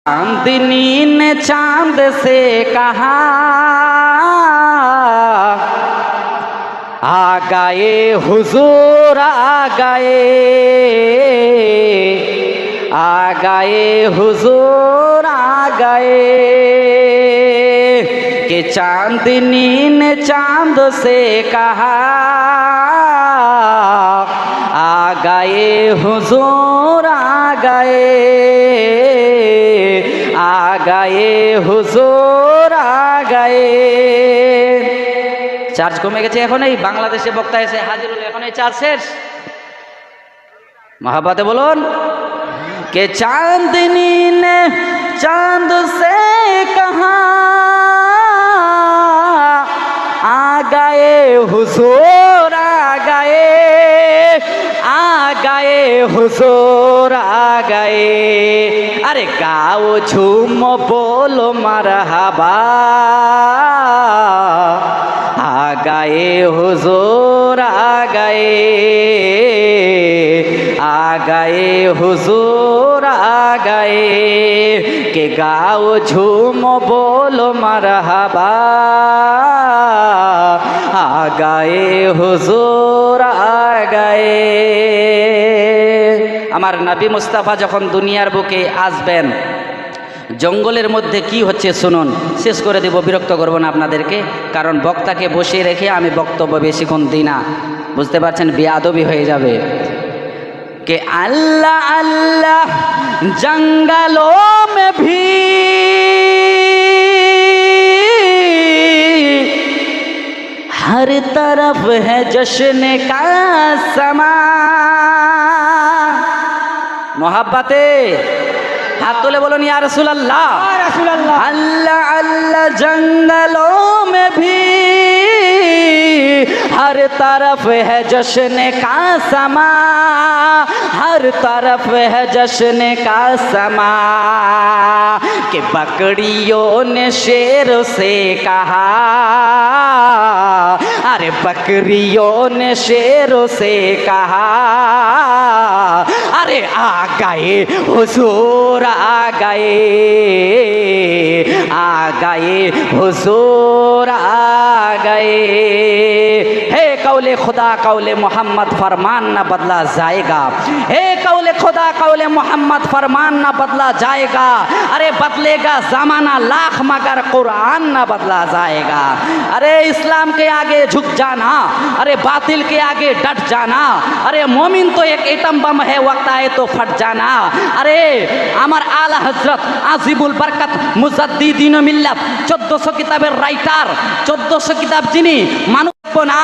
चांदनी ने चांद से कहा आ गए हुजूर आ गए हुजूर आ गए कि चांदनी ने चांद से कहा आ गए हुजूर आ गए हुजूर आ गए। চার্জ কমে গেছে, এখন এই বাংলাদেশে বক্তা এসে হাজির হলো, এখন এই চার্জ শেষ। মহাব্বতে বলুন কে চাঁদনি ने चांद से कहा आ गए हुजूर आ गए हुजूर आ गए। अरे गाओ झूमो बोलो मरहबा आ गए हुजूर आ गए हुजूर आ गए के गाओ झूमो बोलो मरहबा आ गए हुजूर आ गए। আমার নবী মুস্তাফা যখন দুনিয়ার বুকে আসবেন, জঙ্গলের মধ্যে কি হচ্ছে শুনুন, শেষ করে দেব, বিরক্ত করব না আপনাদেরকে, কারণ বক্তাকে বসিয়ে রেখে আমি বক্তব্য বেশিক্ষণ দিই না, বুঝতে পারছেন, বেয়াদবি হয়ে যাবে। कि अल्लाह अल्लाह जंगलों में भी हर तरफ है जश्न का समा। मोहब्बते हाथ तोले बोलो या रसूल अल्लाह, अल्लाह अल्लाह जंगलों में भी हर तरफ है जश्न का समा, हर तरफ है जश्न का समा। कि बकरियों ने शेर से कहा, अरे बकरियों ने शेरों से कहा अरे आ गए हुजूर आ गए हुजूर आ गए। हे कौले खुदा कौले मोहम्मद फरमान न बदला जाएगा, हे कौले खुदा कौले मोहम्मद फरमान न बदला जाएगा। अरे बदलेगा ज़माना लाख मगर कुरान न बदला जाएगा। अरे इस्लाम के आगे झुक जाना, अरे बातिल के आगे डट जाना। अरे मोमिन तो एक एटम बम है, वक्त आए तो फट जाना। अरे আমার আলা হযরত আজিবুল বরকত মুজাদ্দিদিন মিল্লাত 1400 কিতাবের রাইটার, 1400 কিতাব যিনি মানুষ না